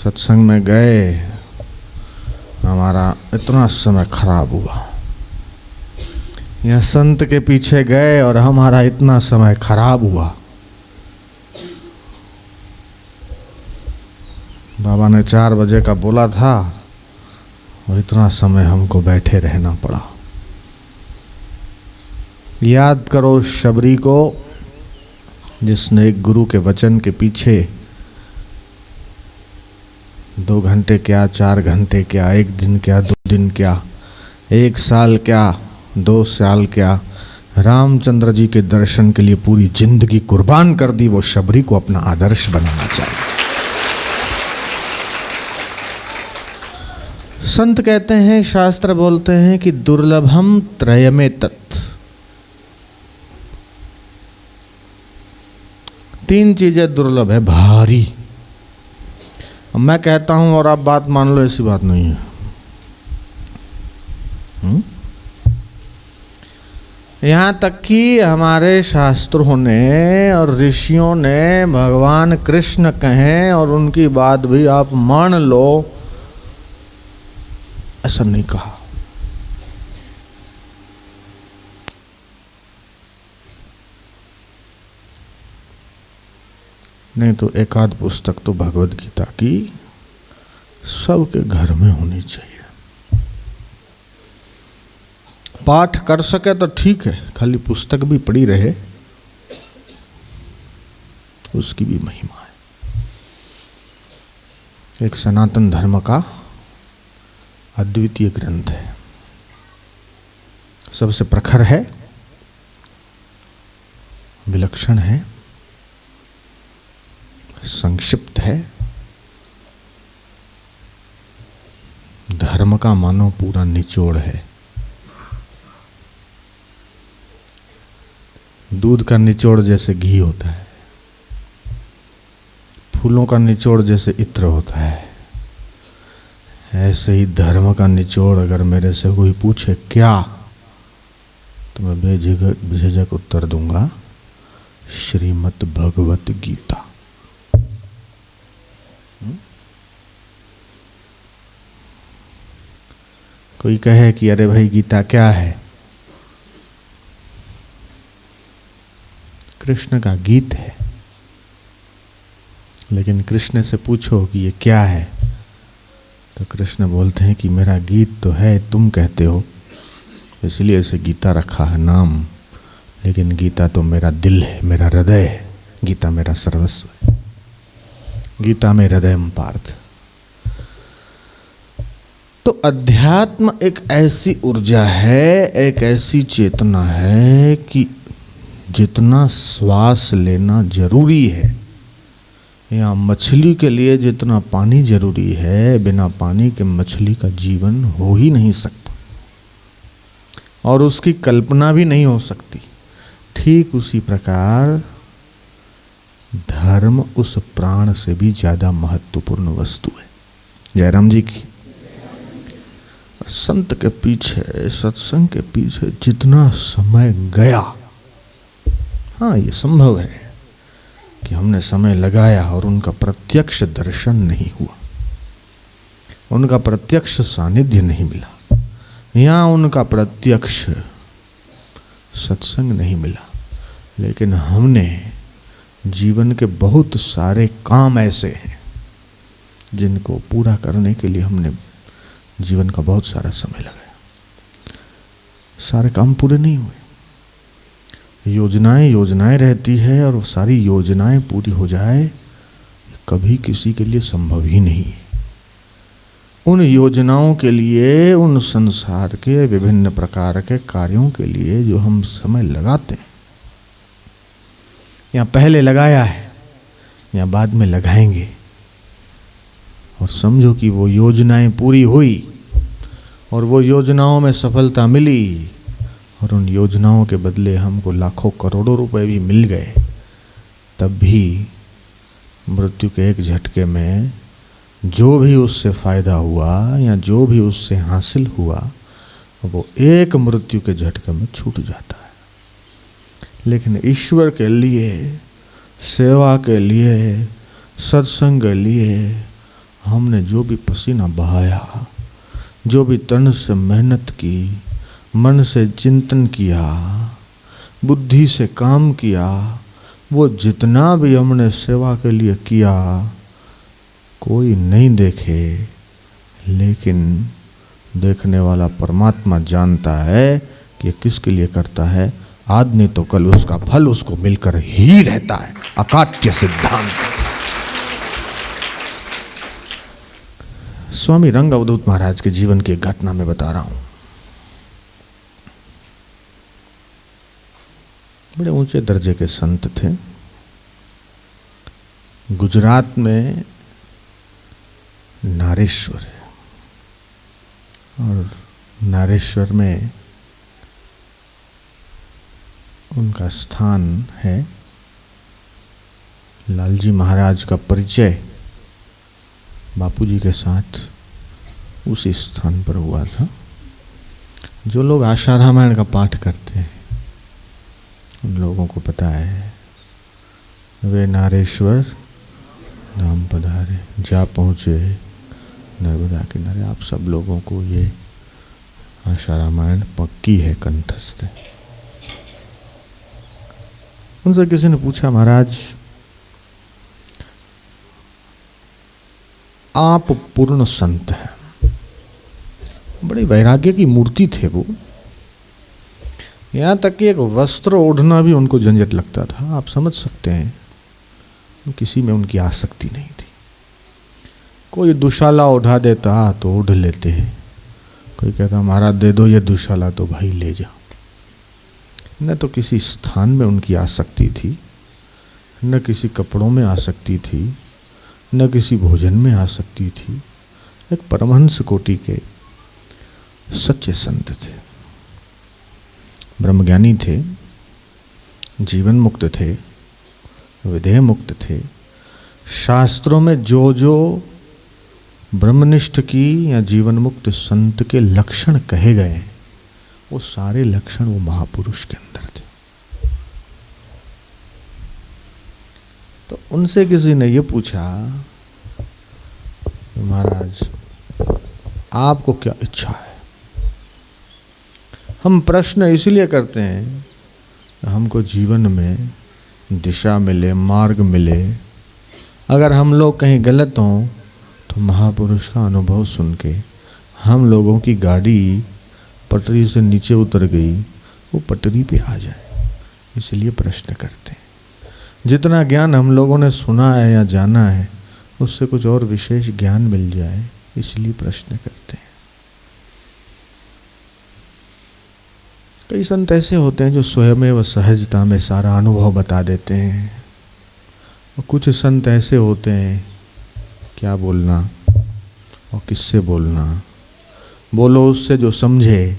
सत्संग में गए, हमारा इतना समय खराब हुआ। या संत के पीछे गए और हमारा इतना समय खराब हुआ। बाबा ने 4 बजे का बोला था और इतना समय हमको बैठे रहना पड़ा। याद करो शबरी को, जिसने एक गुरु के वचन के पीछे 2 घंटे क्या, 4 घंटे क्या, 1 दिन क्या, 2 दिन क्या, 1 साल क्या, 2 साल क्या, रामचंद्र जी के दर्शन के लिए पूरी जिंदगी कुर्बान कर दी, वो शबरी को अपना आदर्श बनाना चाहिए। संत कहते हैं, शास्त्र बोलते हैं कि दुर्लभम त्रयमे तत्, 3 चीजें दुर्लभ है, भारी। मैं कहता हूं और आप बात मान लो, ऐसी बात नहीं है। यहां तक कि हमारे शास्त्रों ने और ऋषियों ने भगवान कृष्ण कहें और उनकी बात भी आप मान लो, ऐसा नहीं कहा। नहीं तो एक आध पुस्तक तो भगवद गीता की सबके घर में होनी चाहिए। पाठ कर सके तो ठीक है, खाली पुस्तक भी पड़ी रहे, उसकी भी महिमा है। एक सनातन धर्म का अद्वितीय ग्रंथ है, सबसे प्रखर है, विलक्षण है, संक्षिप्त है, धर्म का मानो पूरा निचोड़ है। दूध का निचोड़ जैसे घी होता है, फूलों का निचोड़ जैसे इत्र होता है, ऐसे ही धर्म का निचोड़ अगर मेरे से कोई पूछे क्या, तो मैं बेझिझक उत्तर दूंगा, श्रीमद् भगवत गीता। कोई कहे कि अरे भाई गीता क्या है? कृष्ण का गीत है। लेकिन कृष्ण से पूछो कि ये क्या है, तो कृष्ण बोलते हैं कि मेरा गीत तो है, तुम कहते हो इसलिए इसे गीता रखा है नाम, लेकिन गीता तो मेरा दिल है, मेरा हृदय है। गीता मेरा सर्वस्व है। गीता में हृदयम पार्थ। तो अध्यात्म एक ऐसी ऊर्जा है, एक ऐसी चेतना है कि जितना श्वास लेना जरूरी है, या मछली के लिए जितना पानी जरूरी है, बिना पानी के मछली का जीवन हो ही नहीं सकता और उसकी कल्पना भी नहीं हो सकती। ठीक उसी प्रकार धर्म उस प्राण से भी ज्यादा महत्वपूर्ण वस्तु है। जयराम जी की। संत के पीछे, सत्संग के पीछे जितना समय गया, हाँ ये संभव है कि हमने समय लगाया और उनका प्रत्यक्ष दर्शन नहीं हुआ, उनका प्रत्यक्ष सानिध्य नहीं मिला, या उनका प्रत्यक्ष सत्संग नहीं मिला, लेकिन हमने जीवन के बहुत सारे काम ऐसे हैं जिनको पूरा करने के लिए हमने जीवन का बहुत सारा समय लगाया। सारे काम पूरे नहीं हुए। योजनाएं रहती है और वो सारी योजनाएं पूरी हो जाए, कभी किसी के लिए संभव ही नहीं है। उन योजनाओं के लिए, उन संसार के विभिन्न प्रकार के कार्यों के लिए जो हम समय लगाते हैं, या पहले लगाया है या बाद में लगाएंगे, और समझो कि वो योजनाएं पूरी हुई और वो योजनाओं में सफलता मिली और उन योजनाओं के बदले हमको लाखों करोड़ों रुपए भी मिल गए, तब भी मृत्यु के एक झटके में जो भी उससे फायदा हुआ या जो भी उससे हासिल हुआ, वो एक मृत्यु के झटके में छूट जाता है। लेकिन ईश्वर के लिए, सेवा के लिए, सत्संग के लिए हमने जो भी पसीना बहाया, जो भी तन से मेहनत की, मन से चिंतन किया, बुद्धि से काम किया, वो जितना भी हमने सेवा के लिए किया, कोई नहीं देखे, लेकिन देखने वाला परमात्मा जानता है कि ये किसके लिए करता है। आज नहीं तो कल उसका फल उसको मिलकर ही रहता है। अकाट्य सिद्धांत। स्वामी रंग अवधूत महाराज के जीवन की एक घटना में बता रहा हूं। बड़े ऊंचे दर्जे के संत थे। गुजरात में नारेश्वर है, और नारेश्वर में उनका स्थान है। लालजी महाराज का परिचय बापूजी के साथ उसी स्थान पर हुआ था। जो लोग आशा रामायण का पाठ करते हैं उन लोगों को पता है, वे नारेश्वर धाम पधारे, जा पहुँचे नर्मदा किनारे। आप सब लोगों को ये आशा रामायण पक्की है, कंठस्थ है। उनसे किसी ने पूछा, महाराज आप पूर्ण संत हैं, बड़े वैराग्य की मूर्ति थे वो। यहाँ तक कि एक वस्त्र ओढ़ना भी उनको झंझट लगता था। आप समझ सकते हैं, किसी में उनकी आसक्ति नहीं थी। कोई दुशाला उठा देता तो ओढ़ लेते, कोई कहता महाराज दे दो ये दुशाला, तो भाई ले जा। न तो किसी स्थान में उनकी आसक्ति थी, न किसी कपड़ों में आसक्ति थी, न किसी भोजन में आसक्ति थी। एक परमहंस कोटि के सच्चे संत थे, ब्रह्मज्ञानी थे, जीवन मुक्त थे, विदेह मुक्त थे। शास्त्रों में जो जो ब्रह्मनिष्ठ की या जीवन मुक्त संत के लक्षण कहे गए, वो सारे लक्षण वो महापुरुष के अंदर थे। तो उनसे किसी ने ये पूछा, महाराज आपको क्या इच्छा है? हम प्रश्न इसलिए करते हैं, हमको जीवन में दिशा मिले, मार्ग मिले। अगर हम लोग कहीं गलत हों तो महापुरुष का अनुभव सुन के हम लोगों की गाड़ी पटरी से नीचे उतर गई, वो पटरी पे आ जाए, इसलिए प्रश्न करते हैं। जितना ज्ञान हम लोगों ने सुना है या जाना है, उससे कुछ और विशेष ज्ञान मिल जाए, इसलिए प्रश्न करते हैं। कई संत ऐसे होते हैं जो स्वयं व सहजता में सारा अनुभव बता देते हैं, और कुछ संत ऐसे होते हैं, क्या बोलना और किससे बोलना, बोलो उससे जो समझे।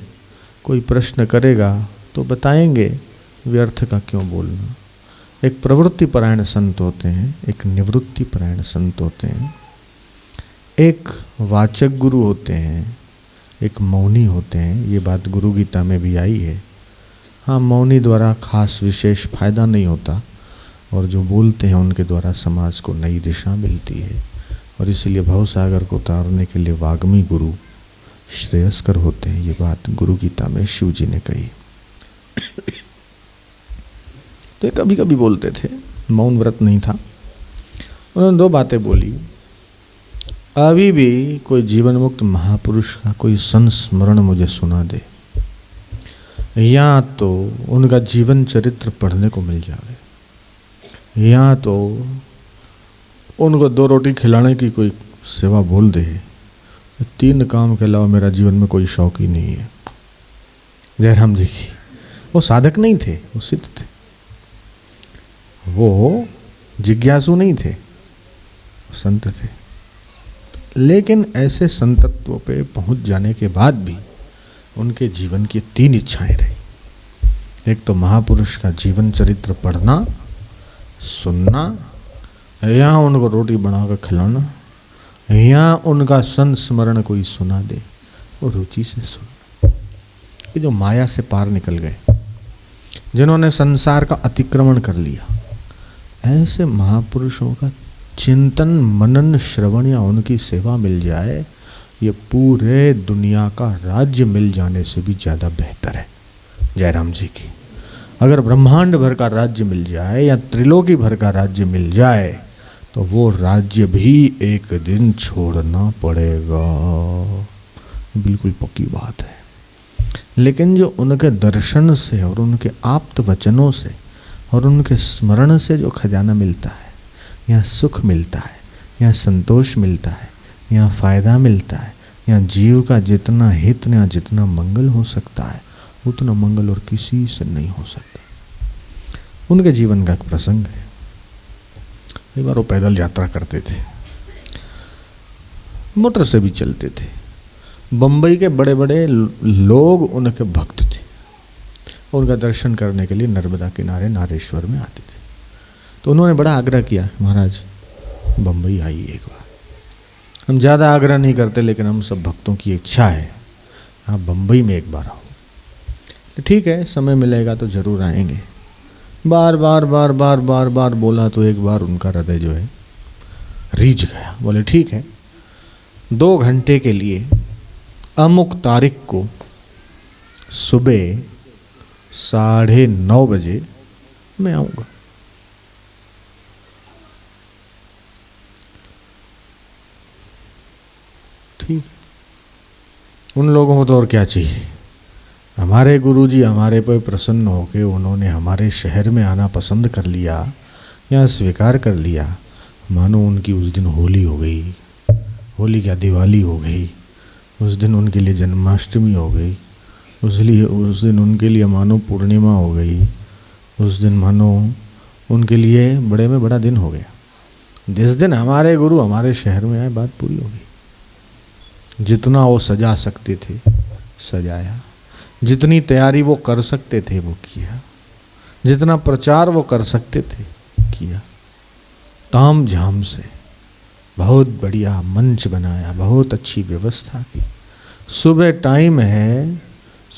कोई प्रश्न करेगा तो बताएंगे, व्यर्थ का क्यों बोलना। एक प्रवृत्ति परायण संत होते हैं, एक निवृत्ति परायण संत होते हैं, एक वाचक गुरु होते हैं, एक मौनी होते हैं। ये बात गुरु गीता में भी आई है। हाँ, मौनी द्वारा खास विशेष फायदा नहीं होता, और जो बोलते हैं उनके द्वारा समाज को नई दिशा मिलती है। और इसलिए भवसागर को उतारने के लिए वाग्मी गुरु श्रेयस्कर होते हैं। ये बात गुरु गीता में शिव जी ने कही। तो कभी कभी बोलते थे, मौन व्रत नहीं था। उन्होंने दो बातें बोली। अभी भी कोई जीवन मुक्त महापुरुष का कोई संस्मरण मुझे सुना दे, या तो उनका जीवन चरित्र पढ़ने को मिल जाए, या तो उनको 2 रोटी खिलाने की कोई सेवा बोल दे। 3 काम के अलावा मेरा जीवन में कोई शौक ही नहीं है। जयराम जी की, वो साधक नहीं थे, वो सिद्ध थे, वो जिज्ञासु नहीं थे, संत थे। लेकिन ऐसे संतत्व पे पहुंच जाने के बाद भी उनके जीवन की 3 इच्छाएं रही। एक तो महापुरुष का जीवन चरित्र पढ़ना, सुनना, या उनको रोटी बनाकर खिलाना, या उनका संस्मरण कोई सुना दे, वो रुचि से सुनना। ये जो माया से पार निकल गए, जिन्होंने संसार का अतिक्रमण कर लिया, ऐसे महापुरुषों का चिंतन मनन श्रवण या उनकी सेवा मिल जाए, ये पूरे दुनिया का राज्य मिल जाने से भी ज़्यादा बेहतर है। जयराम जी की अगर ब्रह्मांड भर का राज्य मिल जाए या त्रिलोकी भर का राज्य मिल जाए तो वो राज्य भी एक दिन छोड़ना पड़ेगा, बिल्कुल पक्की बात है। लेकिन जो उनके दर्शन से और उनके आप्त वचनों से और उनके स्मरण से जो खजाना मिलता है, या सुख मिलता है, या संतोष मिलता है, या फायदा मिलता है, या जीव का जितना हित या जितना मंगल हो सकता है उतना मंगल और किसी से नहीं हो सकता। उनके जीवन का एक प्रसंग है। एक बार वो पैदल यात्रा करते थे, मोटर से भी चलते थे। बम्बई के बड़े बड़े लोग उनके भक्त थे, उनका दर्शन करने के लिए नर्मदा किनारे नारेश्वर में आते थे। तो उन्होंने बड़ा आग्रह किया, महाराज बम्बई आइए एक बार। हम ज़्यादा आग्रह नहीं करते, लेकिन हम सब भक्तों की इच्छा है आप बम्बई में एक बार आओ। तो ठीक है, समय मिलेगा तो ज़रूर आएंगे। बार बार बार बार बार बार बोला तो एक बार उनका हृदय जो है रीझ गया। बोले ठीक है, 2 घंटे के लिए अमुक तारीख को सुबह 9:30 बजे मैं आऊँगा। ठीक, उन लोगों को तो और क्या चाहिए। हमारे गुरुजी हमारे पर प्रसन्न होकर उन्होंने हमारे शहर में आना पसंद कर लिया या स्वीकार कर लिया, मानो उनकी उस दिन होली हो गई, होली क्या दिवाली हो गई, उस दिन उनके लिए जन्माष्टमी हो गई, उस दिन उनके लिए मानो पूर्णिमा हो गई, उस दिन मानो उनके लिए बड़े में बड़ा दिन हो गया। जिस दिन हमारे गुरु हमारे शहर में आए, बात पूरी हो गई। जितना वो सजा सकते थे सजाया, जितनी तैयारी वो कर सकते थे वो किया, जितना प्रचार वो कर सकते थे किया। ताम झाम से बहुत बढ़िया मंच बनाया, बहुत अच्छी व्यवस्था की। सुबह टाइम है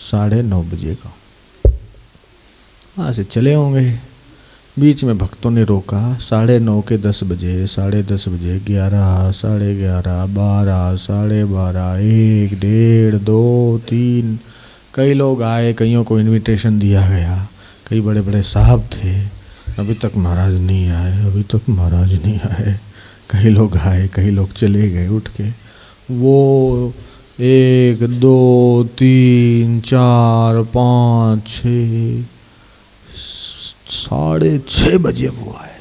9:30 बजे का, वहाँ से चले होंगे। बीच में भक्तों ने रोका, 9:30 के 10 बजे, 10:30 बजे, 11, 11:30, 12, 12:30, 1, 1:30, 2, 3। कई लोग आए, कईयों को इनविटेशन दिया गया। कई बड़े बड़े साहब थे, अभी तक महाराज नहीं आए, अभी तक महाराज नहीं आए। कई लोग आए, कई लोग चले गए उठ के। वो 1, 2, 3, 4, 5, 6, 6:30 बजे वो आए।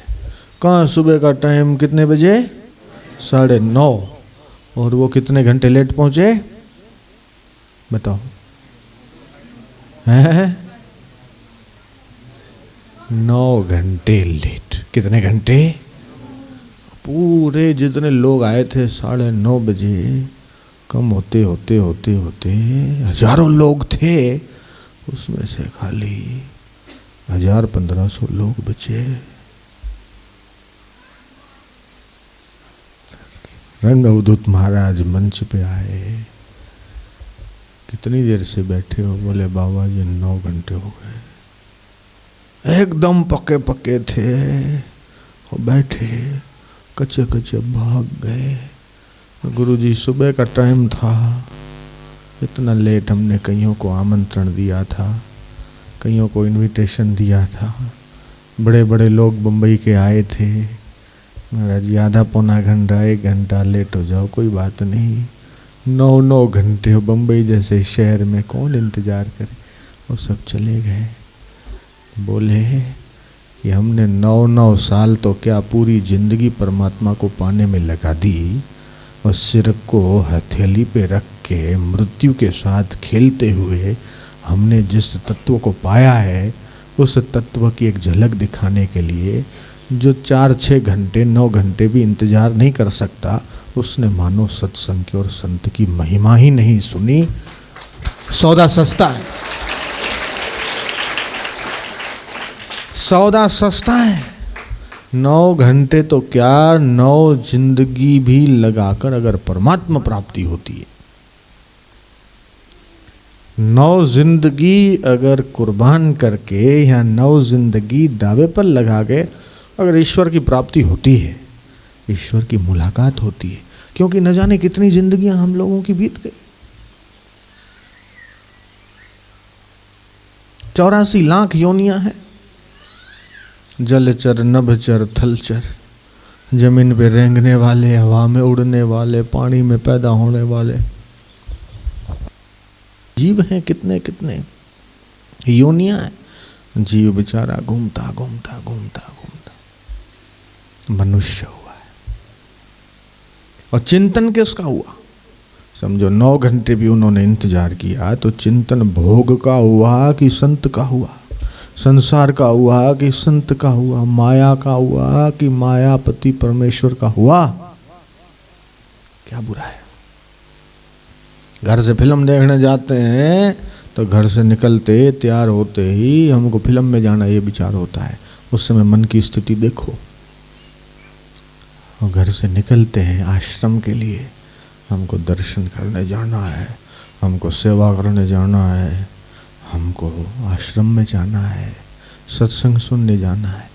कहाँ सुबह का टाइम कितने बजे? 9:30। और वो कितने घंटे लेट पहुँचे बताओ? हैं 9 घंटे लेट। कितने घंटे? पूरे जितने लोग आए थे 9:30 बजे, कम होते होते होते होते हजारों लोग थे, उसमें से खाली 1000-1500 लोग बचे। रंग अवधूत महाराज मंच पे आए। कितनी देर से बैठे हो? बोले बाबा जी 9 घंटे हो गए। एकदम पक्के पक्के थे और बैठे कच्चे कच्चे भाग गए। गुरुजी सुबह का टाइम था, इतना लेट हमने कईयों को आमंत्रण दिया था, कईयों को इनविटेशन दिया था। बड़े बड़े लोग मुंबई के आए थे। महाराज जी आधा पौना घंटा 1 घंटा लेट हो जाओ कोई बात नहीं, 9 घंटे हो बम्बई जैसे शहर में कौन इंतज़ार करे। वो सब चले गए। बोले कि हमने 9 साल तो क्या पूरी जिंदगी परमात्मा को पाने में लगा दी, और सिर को हथेली पे रख के मृत्यु के साथ खेलते हुए हमने जिस तत्व को पाया है, उस तत्व की एक झलक दिखाने के लिए जो 4-6 घंटे 9 घंटे भी इंतज़ार नहीं कर सकता, उसने मानो सत्संग की और संत की महिमा ही नहीं सुनी। सौदा सस्ता है, सौदा सस्ता है। 9 घंटे तो क्या, 9 जिंदगी भी लगाकर अगर परमात्मा प्राप्ति होती है, 9 जिंदगी अगर कुर्बान करके या 9 जिंदगी दावे पर लगा के अगर ईश्वर की प्राप्ति होती है, ईश्वर की मुलाकात होती है, क्योंकि न जाने कितनी जिंदगियां हम लोगों की बीत गई। 84 लाख योनियां हैं, जलचर, नभचर, थलचर, जमीन पे रेंगने वाले, हवा में उड़ने वाले, पानी में पैदा होने वाले जीव हैं, कितने कितने योनियां हैं। जीव बेचारा घूमता घूमता घूमता घूमता मनुष्य हुआ है। और चिंतन किसका हुआ? समझो 9 घंटे भी उन्होंने इंतजार किया, तो चिंतन भोग का हुआ कि संत का हुआ? संसार का हुआ कि संत का हुआ? माया का हुआ कि मायापति परमेश्वर का हुआ? क्या बुरा है? घर से फिल्म देखने जाते हैं तो घर से निकलते तैयार होते ही हमको फिल्म में जाना ये विचार होता है। उस समय मन की स्थिति देखो। और घर से निकलते हैं आश्रम के लिए, हमको दर्शन करने जाना है, हमको सेवा करने जाना है, हमको आश्रम में जाना है, सत्संग सुनने जाना है।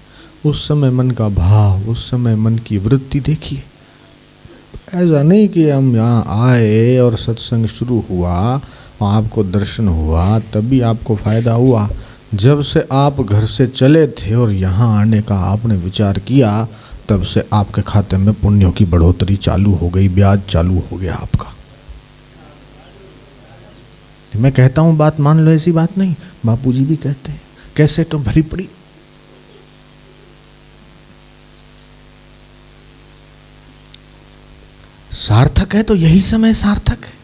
उस समय मन का भाव, उस समय मन की वृत्ति देखिए। ऐसा नहीं कि हम यहाँ आए और सत्संग शुरू हुआ और आपको दर्शन हुआ तभी आपको फायदा हुआ। जब से आप घर से चले थे और यहाँ आने का आपने विचार किया, तब से आपके खाते में पुण्यों की बढ़ोतरी चालू हो गई, ब्याज चालू हो गया आपका। मैं कहता हूँ बात मान लो, ऐसी बात नहीं, बापूजी भी कहते हैं, कैसे तो भरी पड़ी। सार्थक है तो यही समय सार्थक है।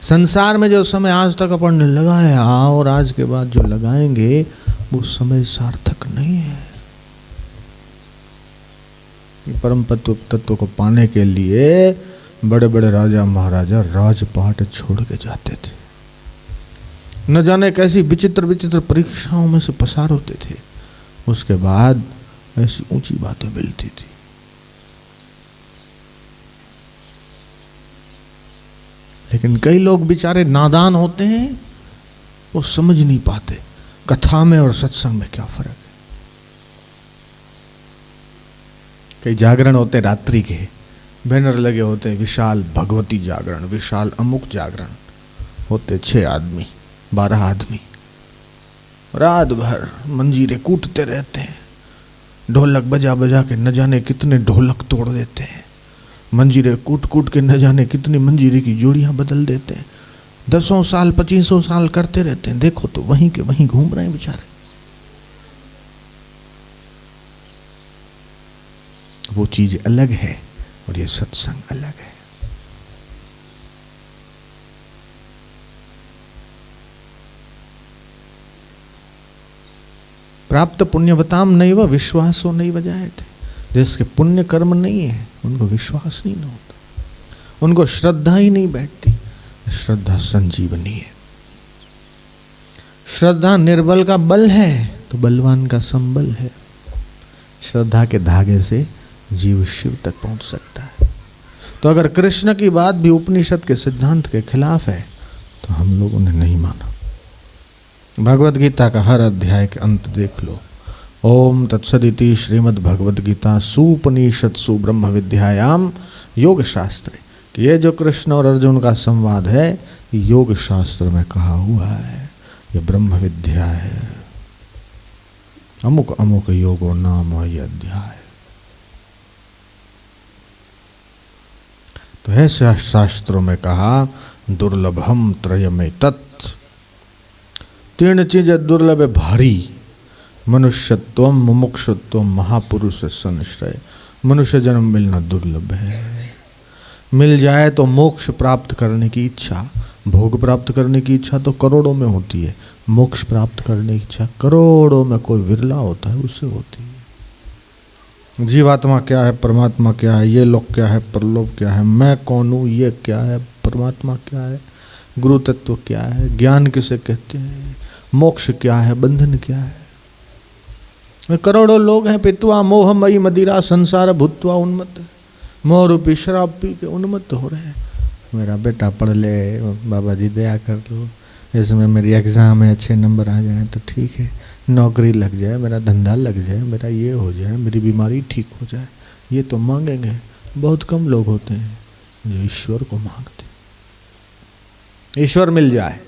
संसार में जो समय आज तक अपन ने लगाया और आज के बाद जो लगाएंगे वो समय सार्थक नहीं है। परम तत्व को पाने के लिए बड़े बड़े राजा महाराजा राजपाट छोड़ के जाते थे, न जाने कैसी विचित्र विचित्र परीक्षाओं में से पसार होते थे, उसके बाद ऐसी ऊंची बातें मिलती थी। लेकिन कई लोग बेचारे नादान होते हैं, वो समझ नहीं पाते कथा में और सत्संग में क्या फर्क है। कई जागरण होते रात्रि के, बैनर लगे होते विशाल भगवती जागरण, विशाल अमुक जागरण, होते 6 आदमी 12 आदमी, रात भर मंजीरे कूटते रहते हैं, ढोलक बजा बजा के न जाने कितने ढोलक तोड़ देते हैं, मंजीरे कूट कूट के न जाने कितनी मंजीरे की जोड़ियां बदल देते हैं, 10 साल 25 साल करते रहते हैं। देखो तो वहीं के वहीं घूम रहे हैं बेचारे। वो चीज अलग है और ये सत्संग अलग है। प्राप्त पुण्यवताम नहीं व विश्वासो नहीं बजाए थे। जिसके पुण्य कर्म नहीं है उनको विश्वास नहीं होता, उनको श्रद्धा ही नहीं बैठती। श्रद्धा संजीवनी है। श्रद्धा निर्बल का बल है तो बलवान का संबल है। श्रद्धा के धागे से जीव शिव तक पहुंच सकता है। तो अगर कृष्ण की बात भी उपनिषद के सिद्धांत के खिलाफ है तो हम लोगों ने नहीं माना। भगवद गीता का हर अध्याय के अंत देख लो। ओम तत्सदिति श्रीमद् भगवद गीता सुपनिषत्सु ब्रह्म विद्यायाम योग शास्त्र, कि ये जो कृष्ण और अर्जुन का संवाद है योग शास्त्र में कहा हुआ है, ये ब्रह्म विद्या है। अमुक अमुक योगो नाम ये अध्याय। तो ऐसे शास्त्रों में कहा दुर्लभम त्रयमे तत्, 3 चीजें दुर्लभ है भारी। मनुष्यत्व, मुमुक्षुत्व, महापुरुष संश्रय। मनुष्य जन्म मिलना दुर्लभ है। मिल जाए तो मोक्ष प्राप्त करने की इच्छा, भोग प्राप्त करने की इच्छा तो करोड़ों में होती है, मोक्ष प्राप्त करने की इच्छा करोड़ों में कोई विरला होता है, उससे होती है। जीवात्मा क्या है, परमात्मा क्या है, ये लोक क्या है, परलोक क्या है, मैं कौन हूँ, ये क्या है, परमात्मा क्या है, गुरु तत्व क्या है, ज्ञान किसे कहते हैं, मोक्ष क्या है, बंधन क्या है। करोड़ों लोग हैं पित्वा मोहमयी मदिरा संसार भूतवा उन्मत्त, मोह रूपी शराब पी के उन्मत्त हो रहे हैं। मेरा बेटा पढ़ ले, बाबा जी दया कर दो, इसमें मेरी एग्ज़ाम में अच्छे नंबर आ जाए तो ठीक है, नौकरी लग जाए, मेरा धंधा लग जाए, मेरा ये हो जाए, मेरी बीमारी ठीक हो जाए, ये तो मांगेंगे। बहुत कम लोग होते हैं जो ईश्वर को मांगते। ईश्वर मिल जाए,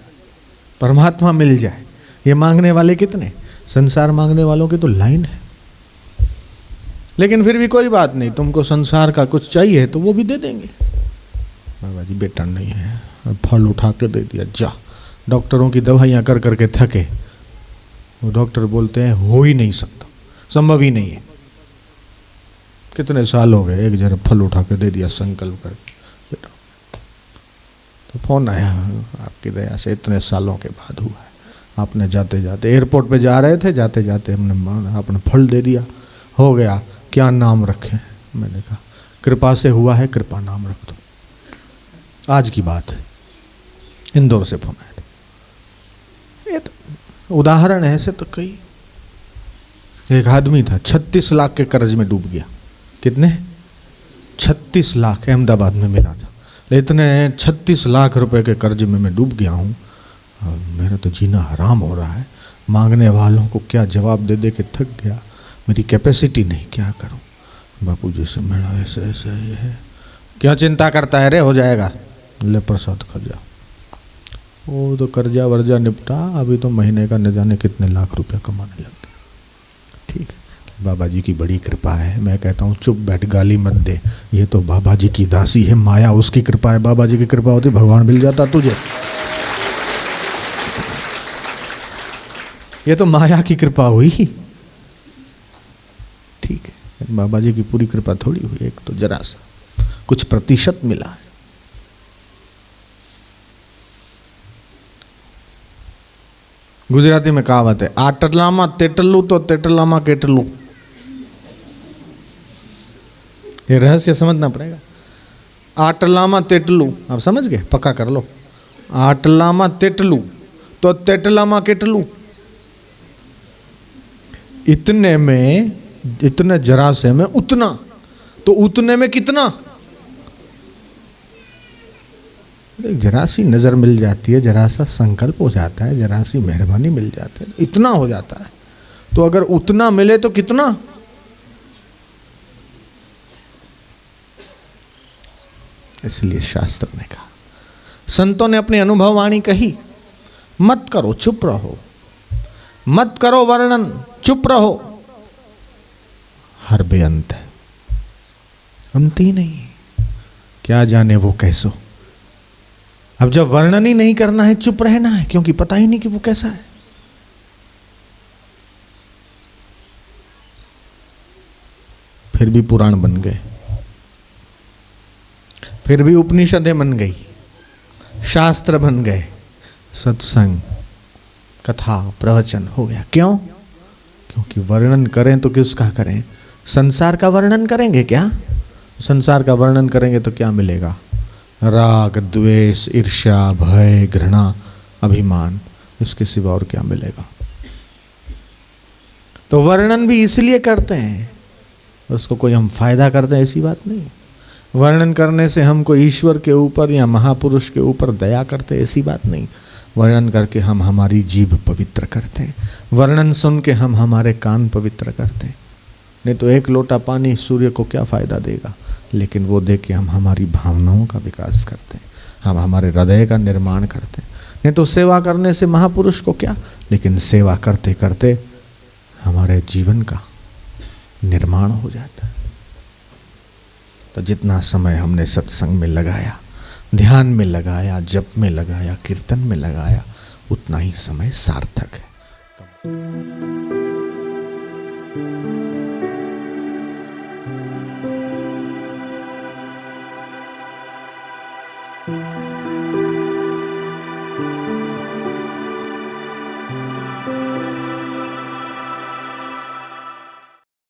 परमात्मा मिल जाए, ये मांगने वाले कितने? संसार मांगने वालों की तो लाइन है। लेकिन फिर भी कोई बात नहीं, तुमको संसार का कुछ चाहिए तो वो भी दे देंगे। बाबा जी बेटा नहीं है, फल उठा के दे दिया, जा। डॉक्टरों की दवाइयाँ कर करके थके, वो डॉक्टर बोलते हैं हो ही नहीं सकता, संभव ही नहीं है। कितने साल हो गए, एक जरा फल उठा के दे दिया संकल्प कर बेटा, तो फोन आया आपकी दया से इतने सालों के बाद हुआ है। आपने जाते जाते एयरपोर्ट पे जा रहे थे, जाते जाते हमने आपने फल दे दिया, हो गया, क्या नाम रखें? मैंने कहा कृपा से हुआ है, कृपा नाम रख दो। आज की बात है, इंदौर से फोन आया। ये तो उदाहरण है, ऐसे तो कई। एक आदमी था 36 लाख के कर्ज में डूब गया। कितने? 36 लाख अहमदाबाद में मिला था। इतने 36 लाख रुपए के कर्ज में मैं डूब गया हूँ, मेरा तो जीना हराम हो रहा है। मांगने वालों को क्या जवाब दे दे के थक गया, मेरी कैपेसिटी नहीं, क्या करूँ? बापू जी से मेरा ऐसे ऐसे ये है। क्या चिंता करता है रे, हो जाएगा, ले प्रसाद खा जा। वो तो कर्जा वर्जा निपटा, अभी तो महीने का न जाने कितने लाख रुपया कमाने लग गए। ठीक, बाबा जी की बड़ी कृपा है। मैं कहता हूँ चुप बैठ, गाली मत दे, ये तो बाबा जी की दासी है, माया उसकी कृपा है। बाबा जी की कृपा होती भगवान मिल जाता तुझे। ये तो माया की कृपा हुई। ठीक है, बाबा जी की पूरी कृपा थोड़ी हुई, एक तो जरा सा कुछ प्रतिशत मिला है। गुजराती में कहावत है, आटलामा तेटलू तो तेटलामा केटलू। ये रहस्य समझना पड़ेगा। आटलामा तेटलू, आप समझ गए? पक्का कर लो। आटलामा तेटलू तो तेटलामा केटलू। इतने में, इतने जरा से में उतना, तो उतने में कितना? जरा सी नजर मिल जाती है, जरा सा संकल्प हो जाता है, जरा सी मेहरबानी मिल जाती है, इतना हो जाता है। तो अगर उतना मिले तो कितना? इसलिए शास्त्र ने कहा, संतों ने अपनी अनुभव वाणी कही, मत करो, चुप रहो, मत करो वर्णन, चुप रहो, हर बेअंत है, अंत ही नहीं, क्या जाने वो कैसो। अब जब वर्णन ही नहीं करना है, चुप रहना है, क्योंकि पता ही नहीं कि वो कैसा है। फिर भी पुराण बन गए, फिर भी उपनिषदें बन गई, शास्त्र बन गए, सत्संग, कथा, प्रवचन हो गया। क्यों? क्योंकि वर्णन करें तो किसका करें? संसार का वर्णन करेंगे क्या? संसार का वर्णन करेंगे तो क्या मिलेगा? राग, द्वेष, ईर्ष्या, भय, घृणा, अभिमान, इसके सिवा और क्या मिलेगा? तो वर्णन भी इसलिए करते हैं, उसको कोई हम फायदा करते हैं ऐसी बात नहीं। वर्णन करने से हमको ईश्वर के ऊपर या महापुरुष के ऊपर दया करते ऐसी बात नहीं। वर्णन करके हम हमारी जीभ पवित्र करते हैं, वर्णन सुन के हम हमारे कान पवित्र करते हैं। नहीं तो एक लोटा पानी सूर्य को क्या फायदा देगा, लेकिन वो दे के हम हमारी भावनाओं का विकास करते हैं, हम हमारे हृदय का निर्माण करते हैं। नहीं तो सेवा करने से महापुरुष को क्या, लेकिन सेवा करते करते हमारे जीवन का निर्माण हो जाता है। तो जितना समय हमने सत्संग में लगाया, ध्यान में लगाया, जप में लगाया, कीर्तन में लगाया, उतना ही समय सार्थक है।